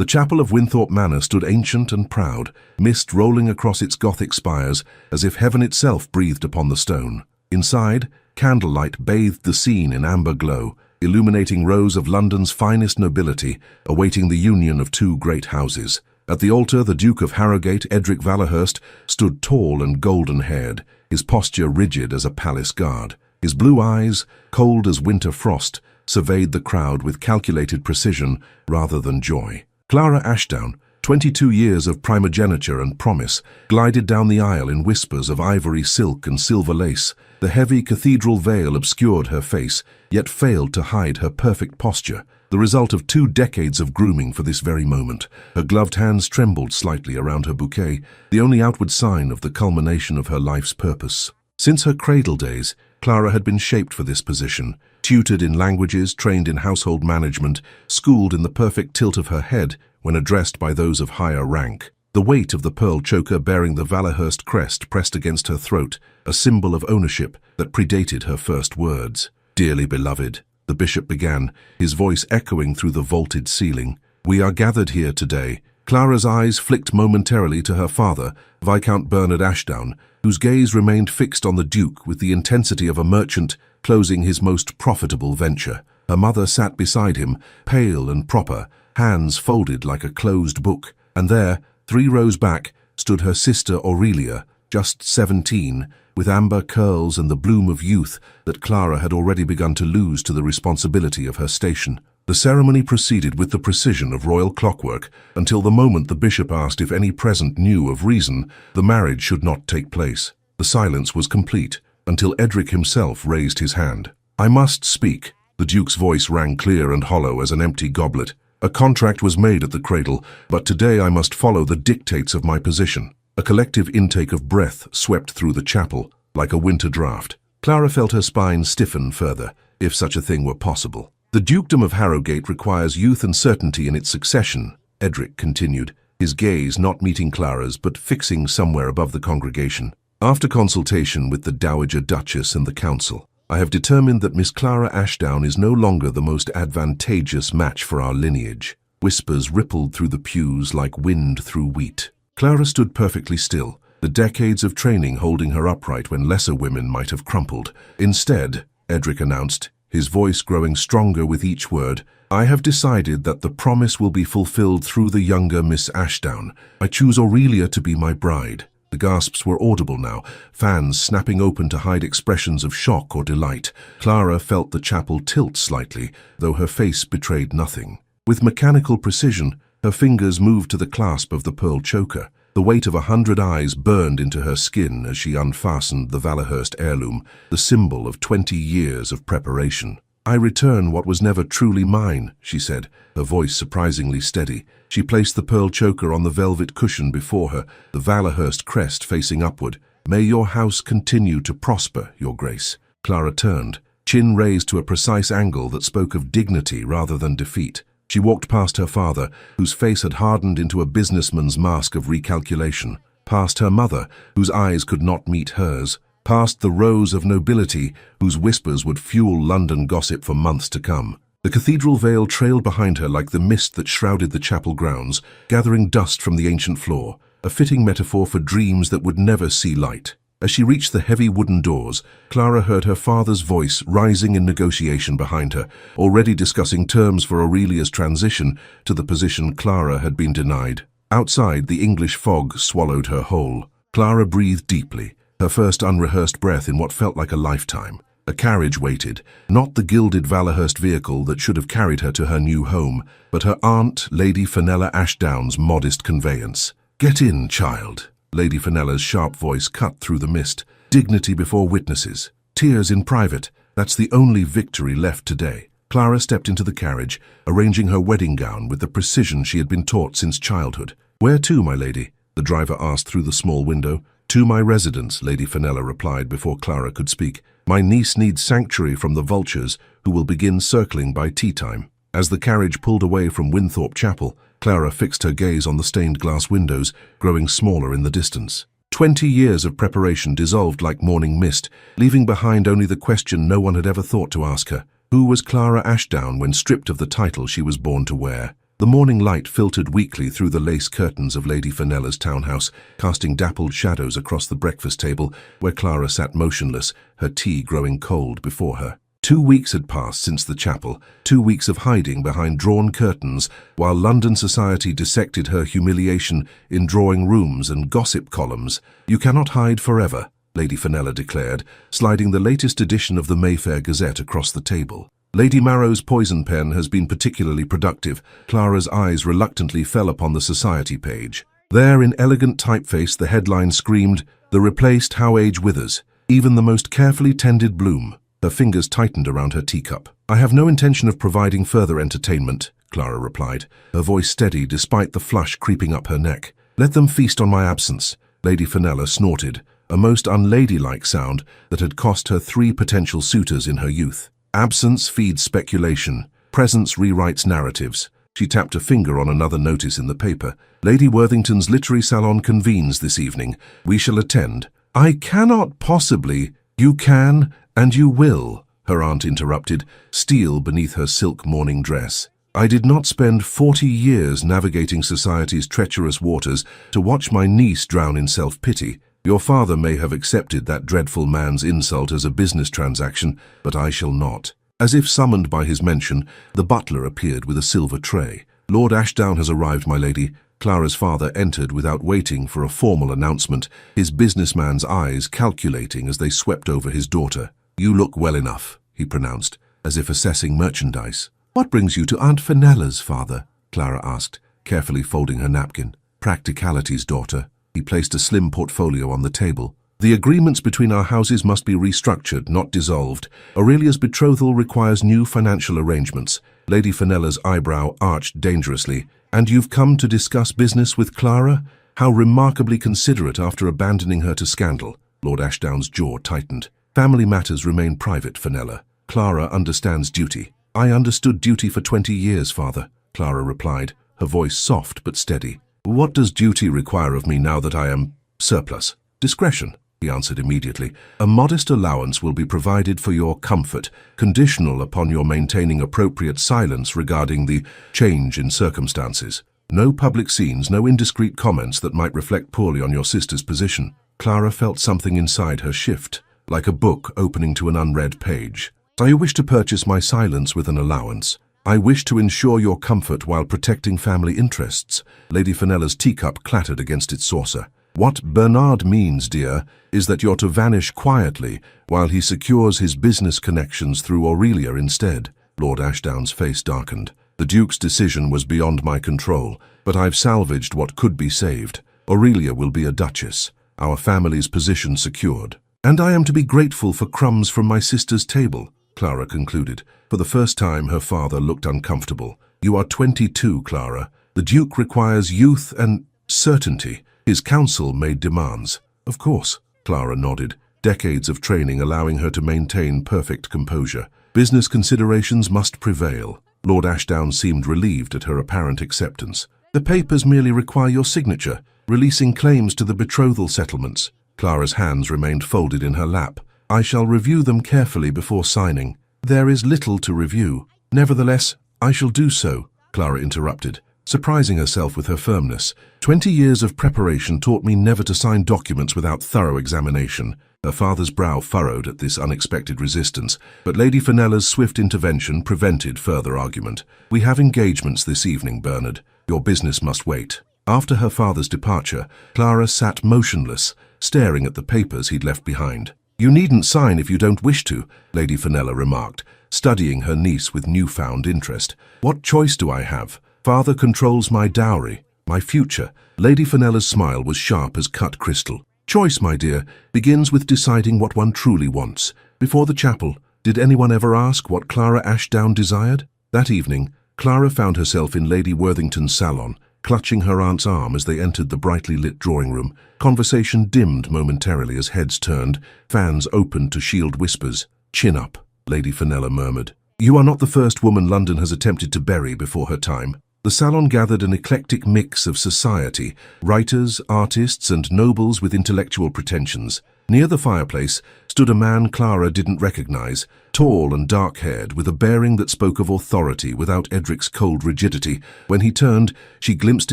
The chapel of Winthorpe Manor stood ancient and proud, mist rolling across its Gothic spires as if heaven itself breathed upon the stone. Inside, candlelight bathed the scene in amber glow, illuminating rows of London's finest nobility, awaiting the union of two great houses. At the altar, the Duke of Harrogate, Edric Valahurst, stood tall and golden-haired, his posture rigid as a palace guard. His blue eyes, cold as winter frost, surveyed the crowd with calculated precision rather than joy. Clara Ashdown, 22 years of primogeniture and promise, glided down the aisle in whispers of ivory silk and silver lace. The heavy cathedral veil obscured her face, yet failed to hide her perfect posture, the result of 2 decades of grooming for this very moment. Her gloved hands trembled slightly around her bouquet, the only outward sign of the culmination of her life's purpose. Since her cradle days, Clara had been shaped for this position, tutored in languages, trained in household management, schooled in the perfect tilt of her head when addressed by those of higher rank. The weight of the pearl choker bearing the Valahurst crest pressed against her throat, a symbol of ownership that predated her first words. "Dearly beloved," the bishop began, his voice echoing through the vaulted ceiling. "We are gathered here today." Clara's eyes flicked momentarily to her father, Viscount Bernard Ashdown, whose gaze remained fixed on the Duke with the intensity of a merchant closing his most profitable venture. Her mother sat beside him, pale and proper, hands folded like a closed book, and there, 3 rows back, stood her sister Aurelia, just 17, with amber curls and the bloom of youth that Clara had already begun to lose to the responsibility of her station. The ceremony proceeded with the precision of royal clockwork until the moment the bishop asked if any present knew of reason the marriage should not take place. The silence was complete until Edric himself raised his hand. "I must speak." The Duke's voice rang clear and hollow as an empty goblet. "A contract was made at the cradle, but today I must follow the dictates of my position." A collective intake of breath swept through the chapel, like a winter draught. Clara felt her spine stiffen further, if such a thing were possible. "The Dukedom of Harrogate requires youth and certainty in its succession," Edric continued, his gaze not meeting Clara's but fixing somewhere above the congregation. "After consultation with the Dowager Duchess and the Council, I have determined that Miss Clara Ashdown is no longer the most advantageous match for our lineage." Whispers rippled through the pews like wind through wheat. Clara stood perfectly still, the decades of training holding her upright when lesser women might have crumpled. "Instead," Edric announced, his voice growing stronger with each word, "I have decided that the promise will be fulfilled through the younger Miss Ashdown. I choose Aurelia to be my bride." The gasps were audible now, fans snapping open to hide expressions of shock or delight. Clara felt the chapel tilt slightly, though her face betrayed nothing. With mechanical precision, her fingers moved to the clasp of the pearl choker. The weight of 100 eyes burned into her skin as she unfastened the Valahurst heirloom, the symbol of 20 years of preparation. "I return what was never truly mine," she said, her voice surprisingly steady. She placed the pearl choker on the velvet cushion before her, the Valahurst crest facing upward. "May your house continue to prosper, Your Grace." Clara turned, chin raised to a precise angle that spoke of dignity rather than defeat. She walked past her father, whose face had hardened into a businessman's mask of recalculation, past her mother, whose eyes could not meet hers, past the rows of nobility whose whispers would fuel London gossip for months to come. The cathedral veil trailed behind her like the mist that shrouded the chapel grounds, gathering dust from the ancient floor, a fitting metaphor for dreams that would never see light. As she reached the heavy wooden doors, Clara heard her father's voice rising in negotiation behind her, already discussing terms for Aurelia's transition to the position Clara had been denied. Outside, the English fog swallowed her whole. Clara breathed deeply, her first unrehearsed breath in what felt like a lifetime. A carriage waited, not the gilded Valahurst vehicle that should have carried her to her new home, but her aunt, Lady Fenella Ashdown's modest conveyance. "Get in, child." Lady Fenella's sharp voice cut through the mist. "Dignity before witnesses. Tears in private. That's the only victory left today." Clara stepped into the carriage, arranging her wedding gown with the precision she had been taught since childhood. "Where to, my lady?" the driver asked through the small window. "To my residence," Lady Fenella replied before Clara could speak. "My niece needs sanctuary from the vultures, who will begin circling by tea-time." As the carriage pulled away from Winthorpe Chapel, Clara fixed her gaze on the stained glass windows, growing smaller in the distance. 20 years of preparation dissolved like morning mist, leaving behind only the question no one had ever thought to ask her. Who was Clara Ashdown when stripped of the title she was born to wear? The morning light filtered weakly through the lace curtains of Lady Fenella's townhouse, casting dappled shadows across the breakfast table where Clara sat motionless, her tea growing cold before her. 2 weeks had passed since the chapel, 2 weeks of hiding behind drawn curtains while London society dissected her humiliation in drawing rooms and gossip columns. "You cannot hide forever," Lady Fenella declared, sliding the latest edition of the Mayfair Gazette across the table. "Lady Marrow's poison pen has been particularly productive." Clara's eyes reluctantly fell upon the society page. There, in elegant typeface, the headline screamed, "The Replaced How Age Withers. Even the most carefully tended bloom." Her fingers tightened around her teacup. "I have no intention of providing further entertainment," Clara replied, her voice steady despite the flush creeping up her neck. "Let them feast on my absence." Lady Fenella snorted, a most unladylike sound that had cost her 3 potential suitors in her youth. "Absence feeds speculation. Presence rewrites narratives." She tapped a finger on another notice in the paper. "Lady Worthington's literary salon convenes this evening. We shall attend." "I cannot possibly." "You can, and you will," her aunt interrupted, steel beneath her silk morning dress. "I did not spend 40 years navigating society's treacherous waters to watch my niece drown in self-pity. Your father may have accepted that dreadful man's insult as a business transaction, but I shall not." As if summoned by his mention, the butler appeared with a silver tray. "Lord Ashdown has arrived, my lady." Clara's father entered without waiting for a formal announcement, his businessman's eyes calculating as they swept over his daughter. "You look well enough," he pronounced, as if assessing merchandise. "What brings you to Aunt Fenella's, father?" Clara asked, carefully folding her napkin. "Practicalities, daughter." He placed a slim portfolio on the table. "The agreements between our houses must be restructured, not dissolved. Aurelia's betrothal requires new financial arrangements." Lady Fenella's eyebrow arched dangerously. "And you've come to discuss business with Clara? How remarkably considerate after abandoning her to scandal." Lord Ashdown's jaw tightened. "Family matters remain private, Fenella. Clara understands duty." "I understood duty for 20 years, father," Clara replied, her voice soft but steady. "What does duty require of me now that I am surplus?" "Discretion," he answered immediately. "A modest allowance will be provided for your comfort, conditional upon your maintaining appropriate silence regarding the change in circumstances. No public scenes, no indiscreet comments that might reflect poorly on your sister's position." Clara felt something inside her shift, like a book opening to an unread page. "I wish to purchase my silence with an allowance. I wish to ensure your comfort while protecting family interests." Lady Fenella's teacup clattered against its saucer. "What Bernard means, dear, is that you're to vanish quietly while he secures his business connections through Aurelia instead." Lord Ashdown's face darkened. "The Duke's decision was beyond my control, but I've salvaged what could be saved. Aurelia will be a duchess, our family's position secured. And I am to be grateful for crumbs from my sister's table," Clara concluded. For the first time, her father looked uncomfortable. "You are 22, Clara. The Duke requires youth and certainty." His counsel made demands. "Of course," Clara nodded, decades of training allowing her to maintain perfect composure. "Business considerations must prevail." Lord Ashdown seemed relieved at her apparent acceptance. "The papers merely require your signature, releasing claims to the betrothal settlements." Clara's hands remained folded in her lap. "I shall review them carefully before signing." "There is little to review." "Nevertheless, I shall do so," Clara interrupted, surprising herself with her firmness. 20 years of preparation taught me never to sign documents without thorough examination." Her father's brow furrowed at this unexpected resistance, but Lady Fenella's swift intervention prevented further argument. "We have engagements this evening, Bernard. Your business must wait." After her father's departure, Clara sat motionless, staring at the papers he'd left behind. "You needn't sign if you don't wish to," Lady Fenella remarked, studying her niece with newfound interest. "What choice do I have? Father controls my dowry, my future." Lady Fenella's smile was sharp as cut crystal. "Choice, my dear, begins with deciding what one truly wants." Before the chapel, did anyone ever ask what Clara Ashdown desired? That evening, Clara found herself in Lady Worthington's salon, clutching her aunt's arm as they entered the brightly lit drawing room. Conversation dimmed momentarily as heads turned, fans opened to shield whispers. "Chin up," Lady Fenella murmured. "You are not the first woman London has attempted to bury before her time." The salon gathered an eclectic mix of society, writers, artists, and nobles with intellectual pretensions. Near the fireplace stood a man Clara didn't recognize, tall and dark-haired, with a bearing that spoke of authority without Edric's cold rigidity. When he turned, she glimpsed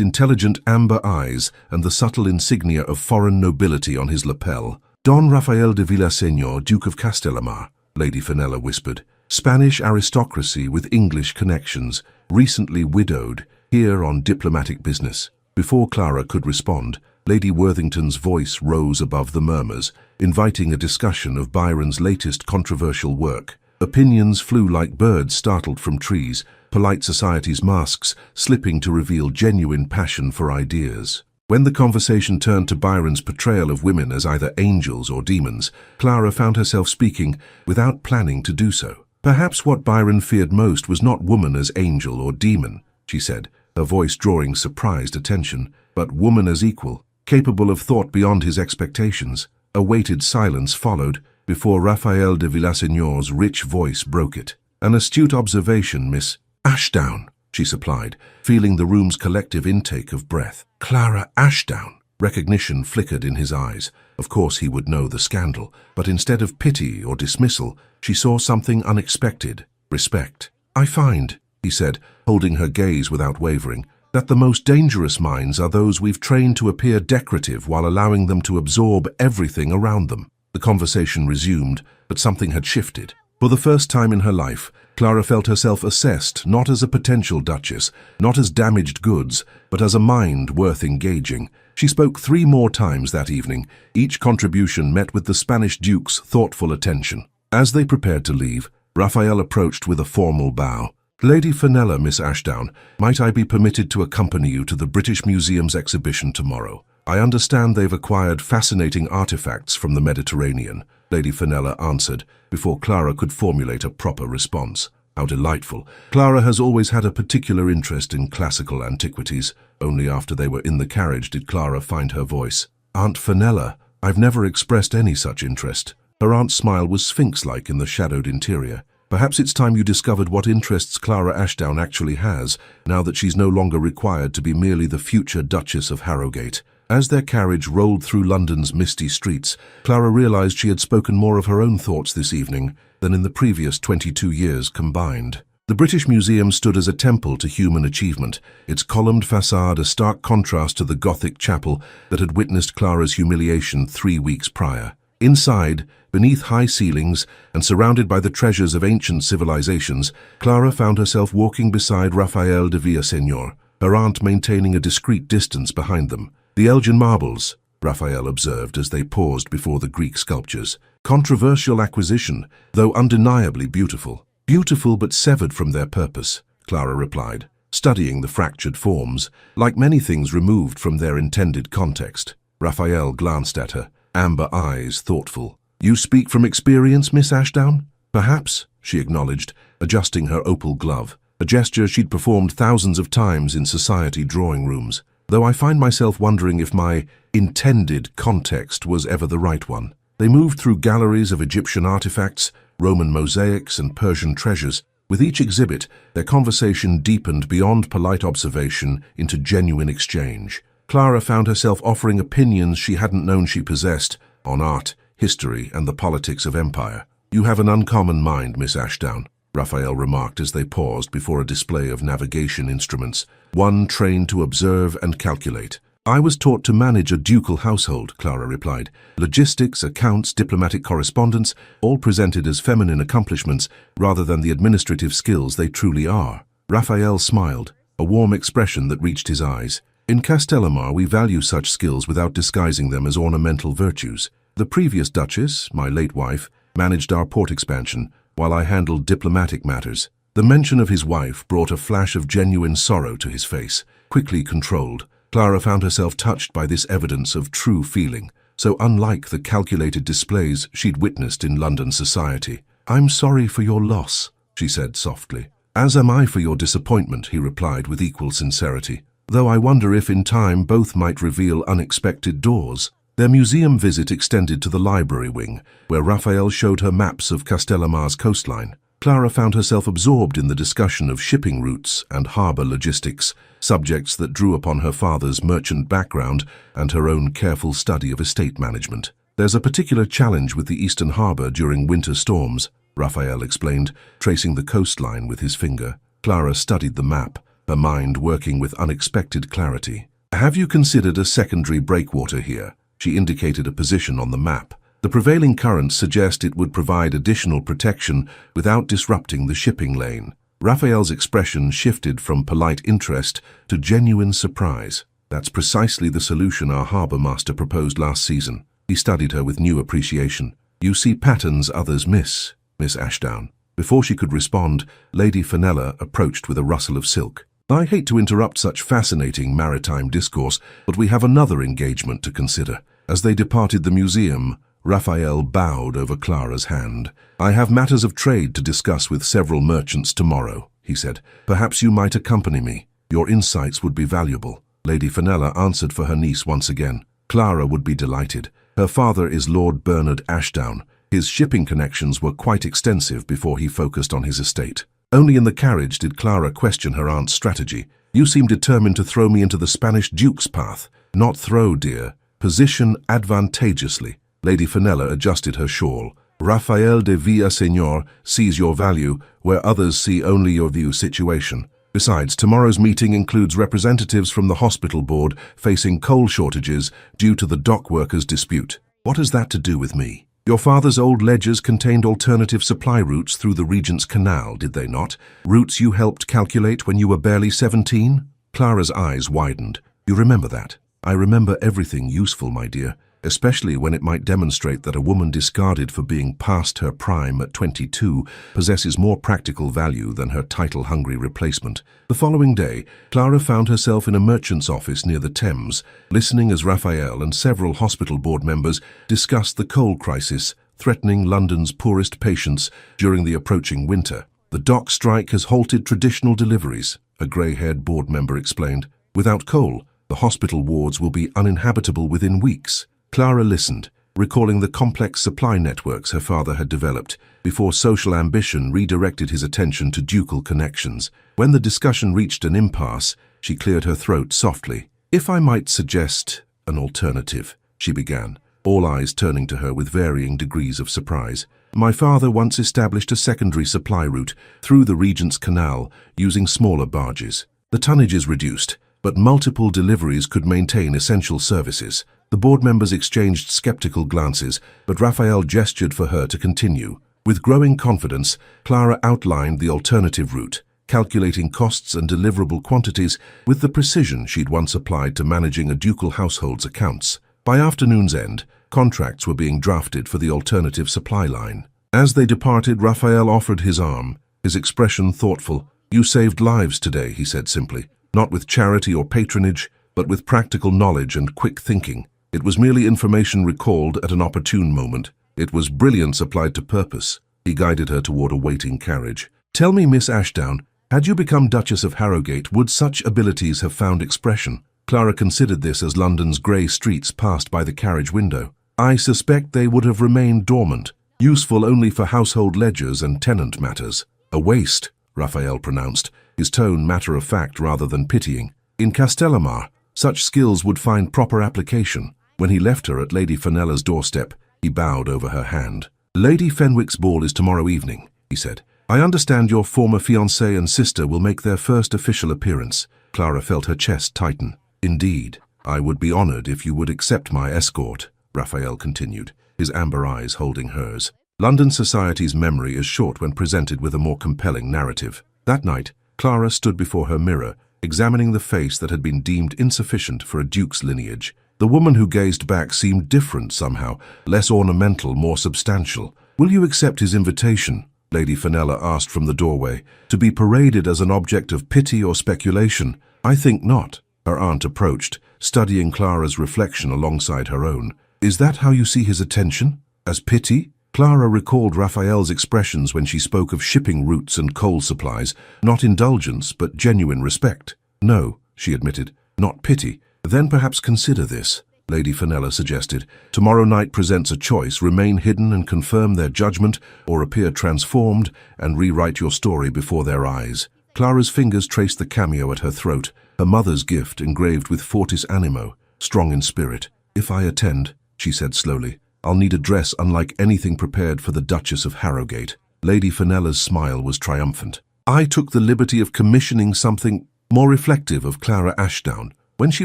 intelligent amber eyes and the subtle insignia of foreign nobility on his lapel. "Don Rafael de Villaseñor, Duke of Castellamar," Lady Fenella whispered. "Spanish aristocracy with English connections, recently widowed, here on diplomatic business." Before Clara could respond, Lady Worthington's voice rose above the murmurs, inviting a discussion of Byron's latest controversial work. Opinions flew like birds startled from trees, polite society's masks slipping to reveal genuine passion for ideas. When the conversation turned to Byron's portrayal of women as either angels or demons, Clara found herself speaking without planning to do so. "Perhaps what Byron feared most was not woman as angel or demon," she said, her voice drawing surprised attention, "but woman as equal, capable of thought beyond his expectations." A weighted silence followed before Rafael de Villaseñor's rich voice broke it. "An astute observation, Miss Ashdown," she supplied, feeling the room's collective intake of breath. Clara Ashdown! Recognition flickered in his eyes. Of course he would know the scandal, but instead of pity or dismissal, she saw something unexpected: respect. "I find," he said, holding her gaze without wavering, "that the most dangerous minds are those we've trained to appear decorative while allowing them to absorb everything around them." The conversation resumed, but something had shifted. For the first time in her life, Clara felt herself assessed not as a potential duchess, not as damaged goods, but as a mind worth engaging. She spoke 3 more times that evening, each contribution met with the Spanish Duke's thoughtful attention. As they prepared to leave, Raphael approached with a formal bow. "Lady Fenella, Miss Ashdown, might I be permitted to accompany you to the British Museum's exhibition tomorrow? I understand they've acquired fascinating artifacts from the Mediterranean," Lady Fenella answered, before Clara could formulate a proper response. How delightful. Clara has always had a particular interest in classical antiquities. Only after they were in the carriage did Clara find her voice. "Aunt Fenella, I've never expressed any such interest." Her aunt's smile was sphinx-like in the shadowed interior. "Perhaps it's time you discovered what interests Clara Ashdown actually has, now that she's no longer required to be merely the future Duchess of Harrogate." As their carriage rolled through London's misty streets, Clara realized she had spoken more of her own thoughts this evening than in the previous 22 years combined. The British Museum stood as a temple to human achievement, its columned facade a stark contrast to the Gothic chapel that had witnessed Clara's humiliation 3 weeks prior. Inside, beneath high ceilings and surrounded by the treasures of ancient civilizations, Clara found herself walking beside Rafael de Villaseñor, her aunt maintaining a discreet distance behind them. "The Elgin marbles," Raphael observed as they paused before the Greek sculptures. "Controversial acquisition, though undeniably beautiful." "Beautiful but severed from their purpose," Clara replied, studying the fractured forms, like many things removed from their intended context. Raphael glanced at her, amber eyes thoughtful. "You speak from experience, Miss Ashdown?" "Perhaps," she acknowledged, adjusting her opal glove, a gesture she'd performed thousands of times in society drawing rooms. "Though I find myself wondering if my intended context was ever the right one." They moved through galleries of Egyptian artifacts, Roman mosaics, and Persian treasures. With each exhibit, their conversation deepened beyond polite observation into genuine exchange. Clara found herself offering opinions she hadn't known she possessed on art, history, and the politics of empire. "You have an uncommon mind, Miss Ashdown," Raphael remarked as they paused before a display of navigation instruments, one trained to observe and calculate. "I was taught to manage a ducal household," Clara replied. "Logistics, accounts, diplomatic correspondence, all presented as feminine accomplishments rather than the administrative skills they truly are." Raphael smiled, a warm expression that reached his eyes. "In Castellamar, we value such skills without disguising them as ornamental virtues. The previous Duchess, my late wife, managed our port expansion, while I handled diplomatic matters." The mention of his wife brought a flash of genuine sorrow to his face, quickly controlled. Clara found herself touched by this evidence of true feeling, so unlike the calculated displays she'd witnessed in London society. "I'm sorry for your loss," she said softly. "As am I for your disappointment," he replied with equal sincerity. "Though I wonder if in time both might reveal unexpected doors." Their museum visit extended to the library wing, where Raphael showed her maps of Castellamar's coastline. Clara found herself absorbed in the discussion of shipping routes and harbour logistics, subjects that drew upon her father's merchant background and her own careful study of estate management. There's a particular challenge with the Eastern Harbor during winter storms, Raphael explained, tracing the coastline with his finger. Clara studied the map, her mind working with unexpected clarity. Have you considered a secondary breakwater here? She indicated a position on the map. The prevailing currents suggest it would provide additional protection without disrupting the shipping lane. Raphael's expression shifted from polite interest to genuine surprise. That's precisely the solution our harbor master proposed last season. He studied her with new appreciation. You see patterns others miss, Miss Ashdown. Before she could respond, Lady Fenella approached with a rustle of silk. I hate to interrupt such fascinating maritime discourse, but we have another engagement to consider. As they departed the museum, Raphael bowed over Clara's hand. I have matters of trade to discuss with several merchants tomorrow, he said. Perhaps you might accompany me. Your insights would be valuable. Lady Fenella answered for her niece once again. Clara would be delighted. Her father is Lord Bernard Ashdown. His shipping connections were quite extensive before he focused on his estate. Only in the carriage did Clara question her aunt's strategy. You seem determined to throw me into the Spanish Duke's path. Not throw, dear. Position advantageously. Lady Fenella adjusted her shawl. Rafael de Villaseñor sees your value where others see only your view situation. Besides, tomorrow's meeting includes representatives from the hospital board facing coal shortages due to the dock workers' dispute. What has that to do with me? Your father's old ledgers contained alternative supply routes through the Regent's Canal, did they not? Routes you helped calculate when you were barely 17? Clara's eyes widened. You remember that? I remember everything useful, my dear, especially when it might demonstrate that a woman discarded for being past her prime at 22 possesses more practical value than her title-hungry replacement. The following day, Clara found herself in a merchant's office near the Thames, listening as Raphael and several hospital board members discussed the coal crisis threatening London's poorest patients during the approaching winter. The dock strike has halted traditional deliveries, a grey-haired board member explained. Without coal, the hospital wards will be uninhabitable within weeks. Clara listened, recalling the complex supply networks her father had developed before social ambition redirected his attention to ducal connections. When the discussion reached an impasse, she cleared her throat softly. If I might suggest an alternative, she began, all eyes turning to her with varying degrees of surprise. My father once established a secondary supply route through the Regent's Canal using smaller barges. The tonnage is reduced, but multiple deliveries could maintain essential services. The board members exchanged skeptical glances, but Raphael gestured for her to continue. With growing confidence, Clara outlined the alternative route, calculating costs and deliverable quantities with the precision she'd once applied to managing a ducal household's accounts. By afternoon's end, contracts were being drafted for the alternative supply line. As they departed, Raphael offered his arm, his expression thoughtful. You saved lives today, he said simply, not with charity or patronage, but with practical knowledge and quick thinking. It was merely information recalled at an opportune moment. It was brilliance applied to purpose. He guided her toward a waiting carriage. Tell me, Miss Ashdown, had you become Duchess of Harrogate, would such abilities have found expression? Clara considered this as London's grey streets passed by the carriage window. I suspect they would have remained dormant, useful only for household ledgers and tenant matters. A waste, Raphael pronounced, his tone matter-of-fact rather than pitying. In Castellamare, such skills would find proper application. When he left her at Lady Fenella's doorstep, he bowed over her hand. Lady Fenwick's ball is tomorrow evening, he said. I understand your former fiancé and sister will make their first official appearance. Clara felt her chest tighten. Indeed, I would be honored if you would accept my escort, Raphael continued, his amber eyes holding hers. London society's memory is short when presented with a more compelling narrative. That night, Clara stood before her mirror, examining the face that had been deemed insufficient for a duke's lineage. The woman who gazed back seemed different somehow, less ornamental, more substantial. Will you accept his invitation? Lady Fenella asked from the doorway. To be paraded as an object of pity or speculation? I think not. Her aunt approached, studying Clara's reflection alongside her own. Is that how you see his attention? As pity? Clara recalled Raphael's expressions when she spoke of shipping routes and coal supplies, not indulgence, but genuine respect. No, she admitted, not pity. Then perhaps consider this, Lady Fenella suggested. Tomorrow night presents a choice: remain hidden and confirm their judgment, or appear transformed and rewrite your story before their eyes. Clara's fingers traced the cameo at her throat, her mother's gift engraved with fortis animo, strong in spirit. If I attend, she said slowly, I'll need a dress unlike anything prepared for the Duchess of Harrogate." Lady Fenella's smile was triumphant. "I took the liberty of commissioning something more reflective of Clara Ashdown." When she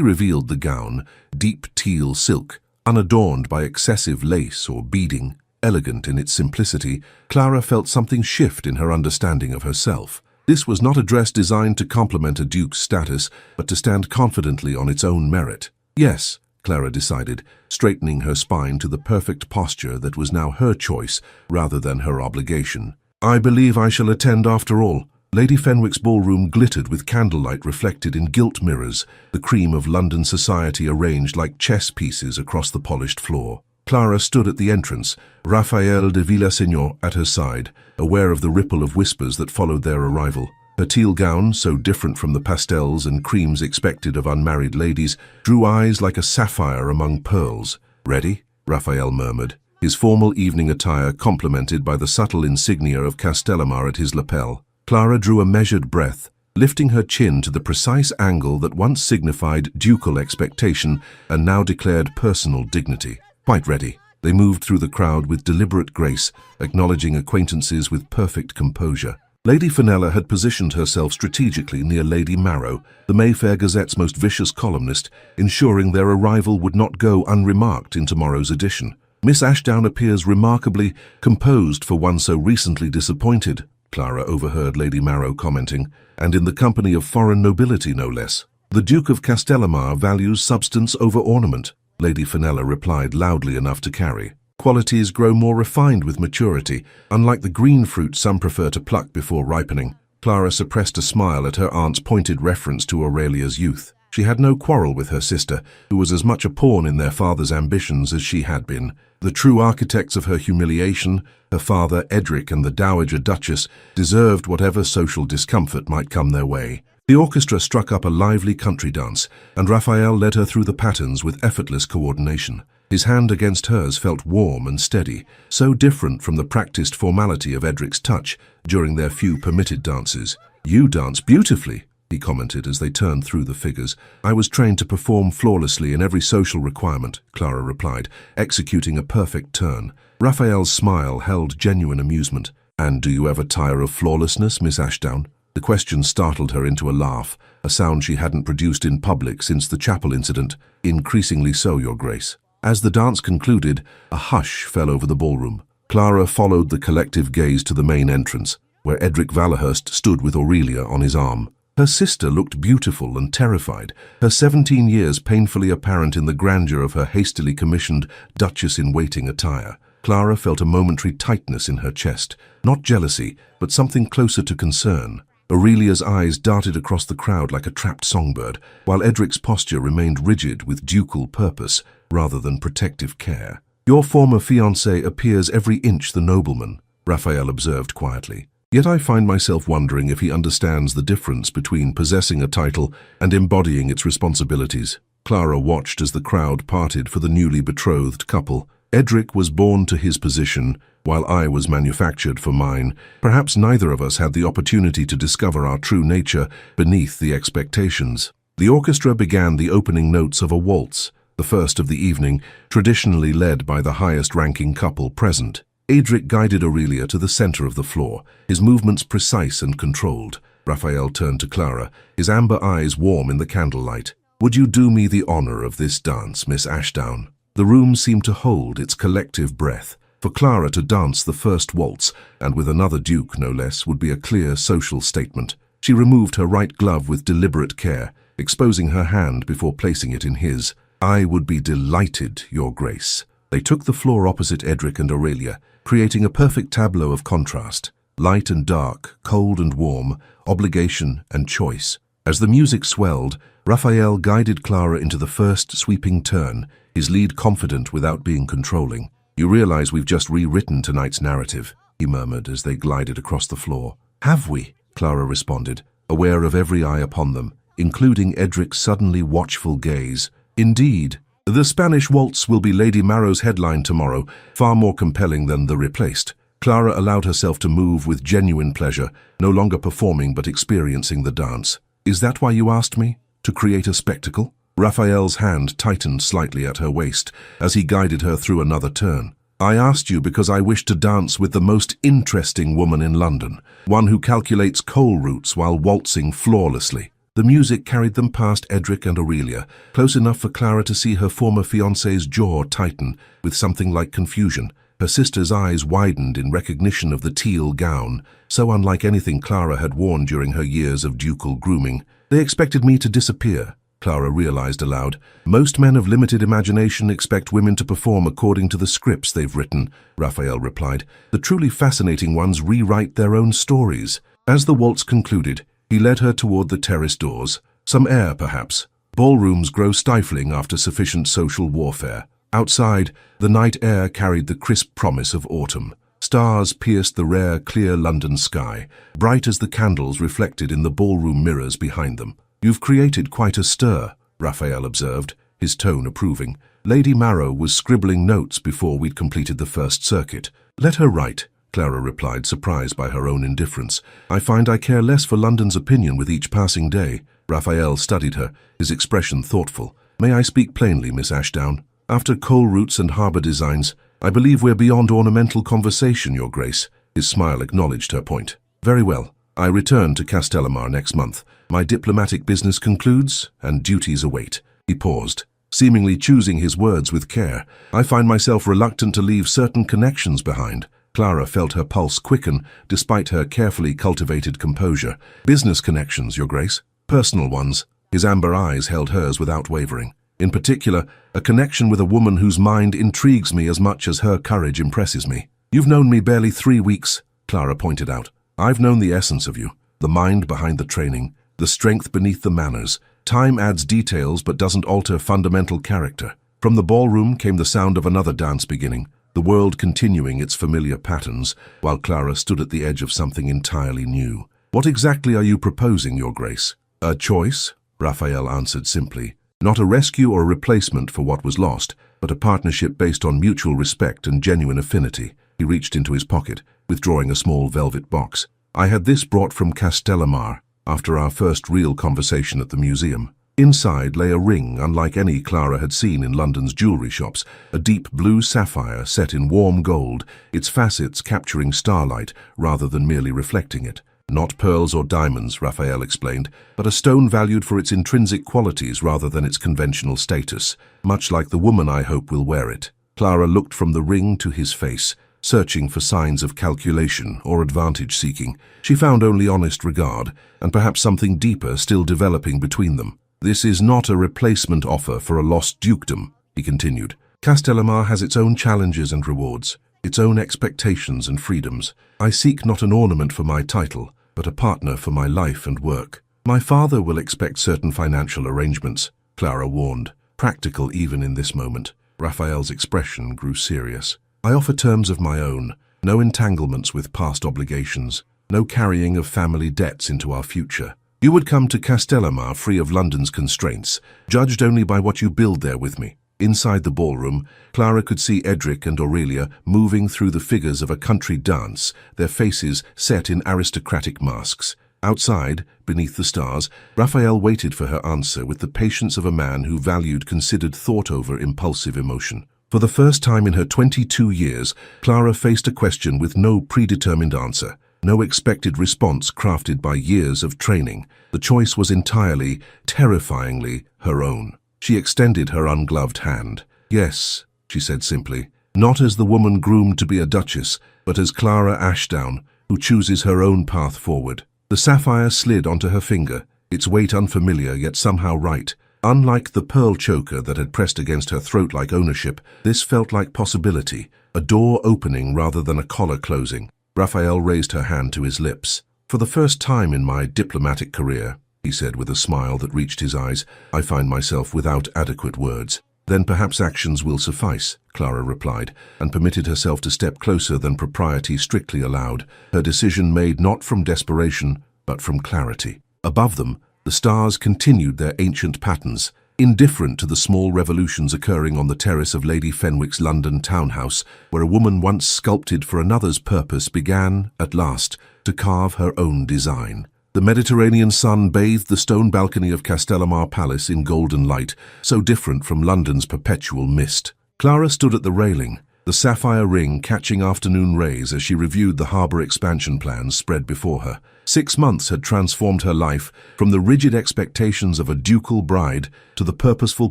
revealed the gown, deep teal silk, unadorned by excessive lace or beading, elegant in its simplicity, Clara felt something shift in her understanding of herself. This was not a dress designed to complement a duke's status, but to stand confidently on its own merit. Yes, Clara decided, straightening her spine to the perfect posture that was now her choice rather than her obligation. "I believe I shall attend after all." Lady Fenwick's ballroom glittered with candlelight reflected in gilt mirrors, the cream of London society arranged like chess pieces across the polished floor. Clara stood at the entrance, Raphael de Villaseñor at her side, aware of the ripple of whispers that followed their arrival. Her teal gown, so different from the pastels and creams expected of unmarried ladies, drew eyes like a sapphire among pearls. "Ready?" Raphael murmured, his formal evening attire complemented by the subtle insignia of Castellamare at his lapel. Clara drew a measured breath, lifting her chin to the precise angle that once signified ducal expectation and now declared personal dignity. "Quite ready." They moved through the crowd with deliberate grace, acknowledging acquaintances with perfect composure. Lady Fenella had positioned herself strategically near Lady Marrow, the Mayfair Gazette's most vicious columnist, ensuring their arrival would not go unremarked in tomorrow's edition. "Miss Ashdown appears remarkably composed for one so recently disappointed," Clara overheard Lady Marrow commenting, "and in the company of foreign nobility no less." "The Duke of Castellamare values substance over ornament," Lady Fenella replied loudly enough to carry. "Qualities grow more refined with maturity, unlike the green fruit some prefer to pluck before ripening." Clara suppressed a smile at her aunt's pointed reference to Aurelia's youth. She had no quarrel with her sister, who was as much a pawn in their father's ambitions as she had been. The true architects of her humiliation, her father Edric and the Dowager Duchess, deserved whatever social discomfort might come their way. The orchestra struck up a lively country dance, and Raphael led her through the patterns with effortless coordination. His hand against hers felt warm and steady, so different from the practiced formality of Edric's touch during their few permitted dances. "You dance beautifully," he commented as they turned through the figures. "I was trained to perform flawlessly in every social requirement," Clara replied, executing a perfect turn. Raphael's smile held genuine amusement. "And do you ever tire of flawlessness, Miss Ashdown?" The question startled her into a laugh, a sound she hadn't produced in public since the chapel incident. "Increasingly so, Your Grace." As the dance concluded, a hush fell over the ballroom. Clara followed the collective gaze to the main entrance, where Edric Valahurst stood with Aurelia on his arm. Her sister looked beautiful and terrified, her 17 years painfully apparent in the grandeur of her hastily commissioned Duchess-in-waiting attire. Clara felt a momentary tightness in her chest, not jealousy, but something closer to concern. Aurelia's eyes darted across the crowd like a trapped songbird, while Edric's posture remained rigid with ducal purpose rather than protective care. "Your former fiancé appears every inch the nobleman," Raphael observed quietly. "Yet I find myself wondering if he understands the difference between possessing a title and embodying its responsibilities." Clara watched as the crowd parted for the newly betrothed couple. Edric was born to his position, while I was manufactured for mine. Perhaps neither of us had the opportunity to discover our true nature beneath the expectations. The orchestra began the opening notes of a waltz, the first of the evening, traditionally led by the highest-ranking couple present. Edric guided Aurelia to the center of the floor, his movements precise and controlled. Raphael turned to Clara, his amber eyes warm in the candlelight. "Would you do me the honor of this dance, Miss Ashdown?" The room seemed to hold its collective breath. For Clara to dance the first waltz, and with another duke no less, would be a clear social statement. She removed her right glove with deliberate care, exposing her hand before placing it in his. "I would be delighted, Your Grace." They took the floor opposite Edric and Aurelia, creating a perfect tableau of contrast. Light and dark, cold and warm, obligation and choice. As the music swelled, Raphael guided Clara into the first sweeping turn, his lead confident without being controlling. "You realize we've just rewritten tonight's narrative," he murmured as they glided across the floor. "Have we?" Clara responded, aware of every eye upon them, including Edric's suddenly watchful gaze. "Indeed. The Spanish waltz will be Lady Marrow's headline tomorrow, far more compelling than the replaced." Clara allowed herself to move with genuine pleasure, no longer performing but experiencing the dance. "Is that why you asked me? To create a spectacle?" Raphael's hand tightened slightly at her waist as he guided her through another turn. "I asked you because I wish to dance with the most interesting woman in London, one who calculates coal routes while waltzing flawlessly." The music carried them past Edric and Aurelia, close enough for Clara to see her former fiancé's jaw tighten with something like confusion. Her sister's eyes widened in recognition of the teal gown, so unlike anything Clara had worn during her years of ducal grooming. "They expected me to disappear," Clara realized aloud. "Most men of limited imagination expect women to perform according to the scripts they've written," Raphael replied. "The truly fascinating ones rewrite their own stories." As the waltz concluded, he led her toward the terrace doors. Some air, perhaps. Ballrooms grow stifling after sufficient social warfare. Outside, the night air carried the crisp promise of autumn. Stars pierced the rare, clear London sky, bright as the candles reflected in the ballroom mirrors behind them. "You've created quite a stir," Raphael observed, his tone approving. "Lady Marrow was scribbling notes before we'd completed the first circuit." "Let her write," Clara replied, surprised by her own indifference. "I find I care less for London's opinion with each passing day." Raphael studied her, his expression thoughtful. "May I speak plainly, Miss Ashdown? After coal routes and harbour designs, I believe we're beyond ornamental conversation, Your Grace." His smile acknowledged her point. "Very well. I return to Castellamar next month. My diplomatic business concludes, and duties await." He paused, seemingly choosing his words with care. "I find myself reluctant to leave certain connections behind." Clara felt her pulse quicken, despite her carefully cultivated composure. "Business connections, Your Grace. Personal ones." His amber eyes held hers without wavering. "In particular, a connection with a woman whose mind intrigues me as much as her courage impresses me." "You've known me barely 3 weeks," Clara pointed out. "I've known the essence of you, the mind behind the training, the strength beneath the manners. Time adds details but doesn't alter fundamental character." From the ballroom came the sound of another dance beginning, the world continuing its familiar patterns, while Clara stood at the edge of something entirely new. "What exactly are you proposing, Your Grace?" "A choice," Raphael answered simply. "Not a rescue or a replacement for what was lost, but a partnership based on mutual respect and genuine affinity." He reached into his pocket, withdrawing a small velvet box. "I had this brought from Castellamar after our first real conversation at the museum." Inside lay a ring unlike any Clara had seen in London's jewellery shops, a deep blue sapphire set in warm gold, its facets capturing starlight rather than merely reflecting it. "Not pearls or diamonds," Raphael explained, "but a stone valued for its intrinsic qualities rather than its conventional status, much like the woman I hope will wear it." Clara looked from the ring to his face, searching for signs of calculation or advantage-seeking. She found only honest regard, and perhaps something deeper still developing between them. "This is not a replacement offer for a lost dukedom," he continued. "Castellamar has its own challenges and rewards, its own expectations and freedoms. I seek not an ornament for my title, but a partner for my life and work." "My father will expect certain financial arrangements," Clara warned, practical even in this moment. Raphael's expression grew serious. "I offer terms of my own, no entanglements with past obligations, no carrying of family debts into our future. You would come to Castellamar free of London's constraints, judged only by what you build there with me." Inside the ballroom, Clara could see Edric and Aurelia moving through the figures of a country dance, their faces set in aristocratic masks. Outside, beneath the stars, Raphael waited for her answer with the patience of a man who valued considered thought-over impulsive emotion. For the first time in her 22 years, Clara faced a question with no predetermined answer, no expected response crafted by years of training. The choice was entirely, terrifyingly, her own. She extended her ungloved hand. "Yes," she said simply, "not as the woman groomed to be a duchess, but as Clara Ashdown, who chooses her own path forward." The sapphire slid onto her finger, its weight unfamiliar yet somehow right. Unlike the pearl choker that had pressed against her throat like ownership, this felt like possibility, a door opening rather than a collar closing. Raphael raised her hand to his lips. "For the first time in my diplomatic career," he said with a smile that reached his eyes, "I find myself without adequate words." "Then perhaps actions will suffice," Clara replied, and permitted herself to step closer than propriety strictly allowed, her decision made not from desperation, but from clarity. Above them, the stars continued their ancient patterns, indifferent to the small revolutions occurring on the terrace of Lady Fenwick's London townhouse, where a woman once sculpted for another's purpose began, at last, to carve her own design. The Mediterranean sun bathed the stone balcony of Castellamar Palace in golden light, so different from London's perpetual mist. Clara stood at the railing, the sapphire ring catching afternoon rays as she reviewed the harbour expansion plans spread before her. 6 months had transformed her life from the rigid expectations of a ducal bride to the purposeful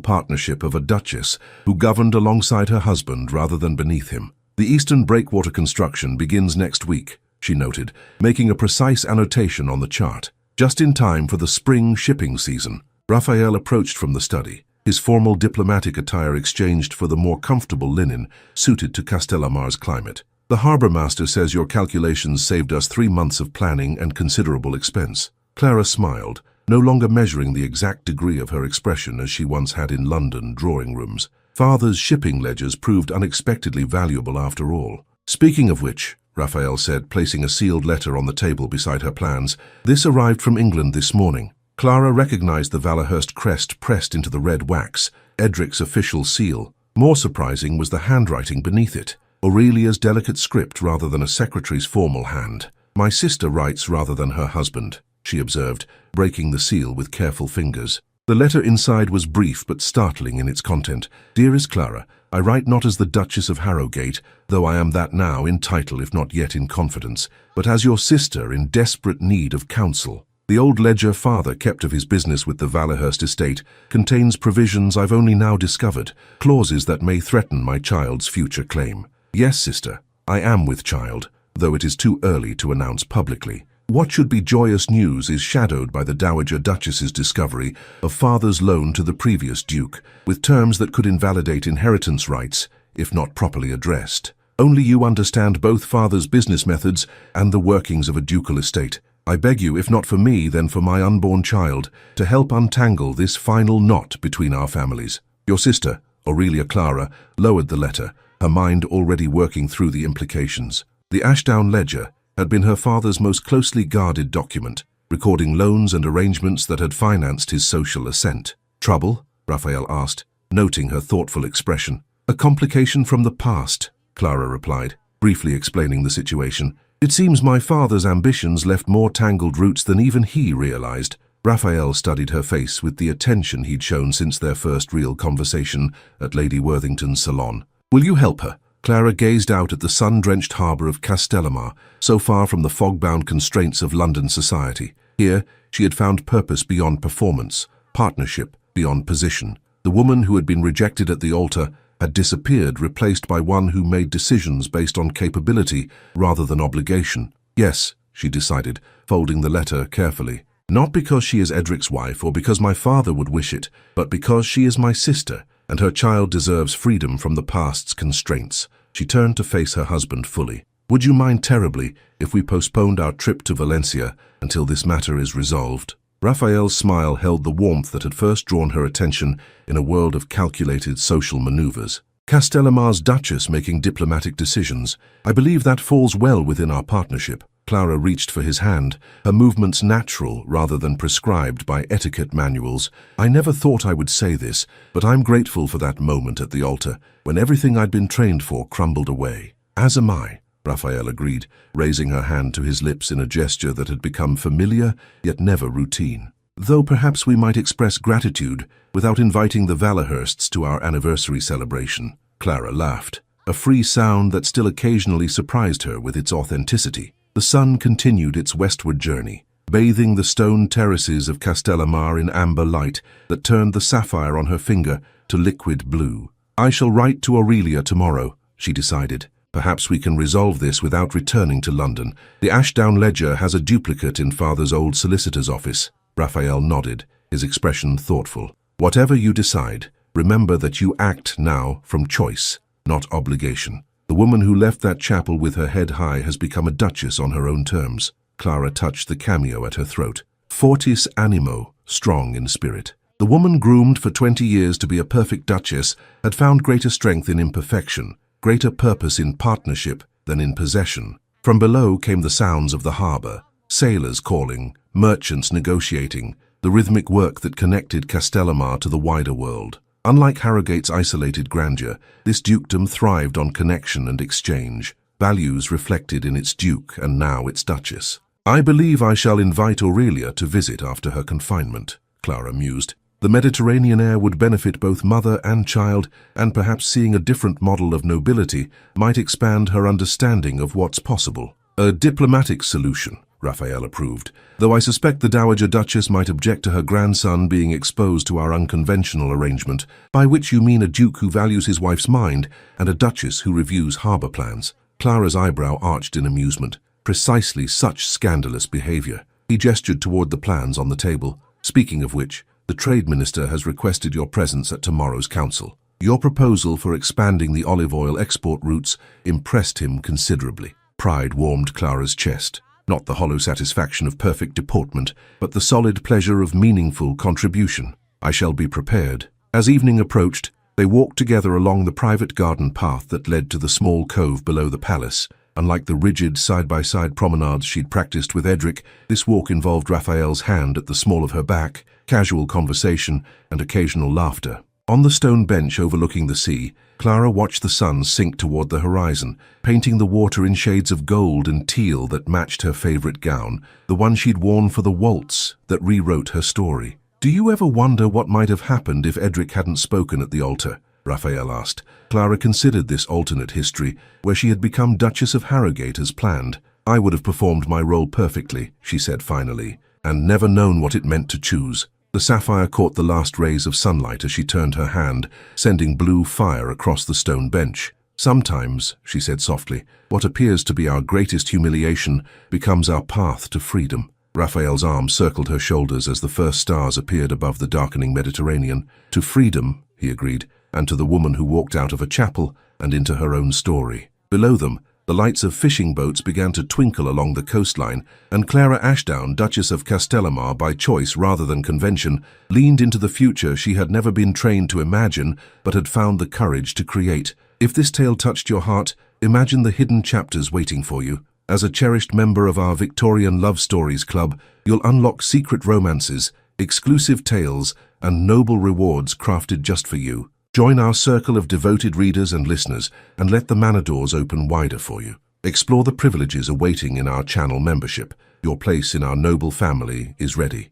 partnership of a duchess who governed alongside her husband rather than beneath him. The eastern breakwater construction begins next week, she noted, making a precise annotation on the chart. Just in time for the spring shipping season. Raphael approached from the study, his formal diplomatic attire exchanged for the more comfortable linen suited to Castellamar's climate. The harbour master says your calculations saved us 3 months of planning and considerable expense. Clara smiled, no longer measuring the exact degree of her expression as she once had in London drawing rooms. Father's shipping ledgers proved unexpectedly valuable after all. Speaking of which, Raphael said, placing a sealed letter on the table beside her plans, this arrived from England this morning. Clara recognized the Valahurst crest pressed into the red wax, Edric's official seal. More surprising was the handwriting beneath it, Aurelia's delicate script rather than a secretary's formal hand. My sister writes rather than her husband, she observed, breaking the seal with careful fingers. The letter inside was brief but startling in its content. Dearest Clara, I write not as the Duchess of Harrowgate, though I am that now in title if not yet in confidence, but as your sister in desperate need of counsel. The old ledger father kept of his business with the Valahurst estate contains provisions I've only now discovered, clauses that may threaten my child's future claim. Yes, sister, I am with child, though it is too early to announce publicly. What should be joyous news is shadowed by the Dowager Duchess's discovery of father's loan to the previous duke, with terms that could invalidate inheritance rights, if not properly addressed. Only you understand both father's business methods and the workings of a ducal estate. I beg you, if not for me, then for my unborn child, to help untangle this final knot between our families. Your sister, Aurelia Clara, lowered the letter, her mind already working through the implications. The Ashdown ledger had been her father's most closely guarded document, recording loans and arrangements that had financed his social ascent. Trouble? Raphael asked, noting her thoughtful expression. A complication from the past, Clara replied, briefly explaining the situation. It seems my father's ambitions left more tangled roots than even he realized. Raphael studied her face with the attention he'd shown since their first real conversation at Lady Worthington's salon. Will you help her? Clara gazed out at the sun-drenched harbour of Castellamar, so far from the fog-bound constraints of London society. Here, she had found purpose beyond performance, partnership beyond position. The woman who had been rejected at the altar had disappeared, replaced by one who made decisions based on capability rather than obligation. Yes, she decided, folding the letter carefully. Not because she is Edric's wife or because my father would wish it, but because she is my sister, and her child deserves freedom from the past's constraints. She turned to face her husband fully. Would you mind terribly if we postponed our trip to Valencia until this matter is resolved? Raphael's smile held the warmth that had first drawn her attention in a world of calculated social maneuvers. Castellamar's Duchess making diplomatic decisions. I believe that falls well within our partnership. Clara reached for his hand, her movements natural rather than prescribed by etiquette manuals. I never thought I would say this, but I'm grateful for that moment at the altar, when everything I'd been trained for crumbled away. As am I, Raphael agreed, raising her hand to his lips in a gesture that had become familiar, yet never routine. Though perhaps we might express gratitude without inviting the Valahursts to our anniversary celebration. Clara laughed, a free sound that still occasionally surprised her with its authenticity. The sun continued its westward journey, bathing the stone terraces of Castellamar in amber light that turned the sapphire on her finger to liquid blue. I shall write to Aurelia tomorrow, she decided. Perhaps we can resolve this without returning to London. The Ashdown ledger has a duplicate in father's old solicitor's office. Raphael nodded, his expression thoughtful. Whatever you decide, remember that you act now from choice, not obligation. The woman who left that chapel with her head high has become a duchess on her own terms. Clara touched the cameo at her throat. Fortis animo, strong in spirit. The woman groomed for 20 years to be a perfect duchess had found greater strength in imperfection, greater purpose in partnership than in possession. From below came the sounds of the harbour, sailors calling, merchants negotiating, the rhythmic work that connected Castellamar to the wider world. Unlike Harrogate's isolated grandeur, this dukedom thrived on connection and exchange, values reflected in its duke and now its duchess. I believe I shall invite Aurelia to visit after her confinement, Clara mused. The Mediterranean air would benefit both mother and child, and perhaps seeing a different model of nobility might expand her understanding of what's possible. A diplomatic solution, Raphael approved, though I suspect the Dowager Duchess might object to her grandson being exposed to our unconventional arrangement, by which you mean a duke who values his wife's mind and a duchess who reviews harbour plans. Clara's eyebrow arched in amusement. Precisely such scandalous behaviour. He gestured toward the plans on the table. Speaking of which, the Trade Minister has requested your presence at tomorrow's council. Your proposal for expanding the olive oil export routes impressed him considerably. Pride warmed Clara's chest. Not the hollow satisfaction of perfect deportment, but the solid pleasure of meaningful contribution. I shall be prepared. As evening approached, they walked together along the private garden path that led to the small cove below the palace. Unlike the rigid side-by-side promenades she'd practiced with Edric, this walk involved Raphael's hand at the small of her back, casual conversation, and occasional laughter. On the stone bench overlooking the sea, Clara watched the sun sink toward the horizon, painting the water in shades of gold and teal that matched her favorite gown, the one she'd worn for the waltz that rewrote her story. Do you ever wonder what might have happened if Edric hadn't spoken at the altar? Raphael asked. Clara considered this alternate history, where she had become Duchess of Harrogate as planned. I would have performed my role perfectly, she said finally, and never known what it meant to choose. The sapphire caught the last rays of sunlight as she turned her hand, sending blue fire across the stone bench. Sometimes, she said softly, what appears to be our greatest humiliation becomes our path to freedom. Raphael's arm circled her shoulders as the first stars appeared above the darkening Mediterranean. To freedom, he agreed, and to the woman who walked out of a chapel and into her own story. Below them, the lights of fishing boats began to twinkle along the coastline, and Clara Ashdown, Duchess of Castellamar by choice rather than convention, leaned into the future she had never been trained to imagine but had found the courage to create. If this tale touched your heart, imagine the hidden chapters waiting for you. As a cherished member of our Victorian Love Stories Club, you'll unlock secret romances, exclusive tales, and noble rewards crafted just for you. Join our circle of devoted readers and listeners and let the manor doors open wider for you. Explore the privileges awaiting in our channel membership. Your place in our noble family is ready.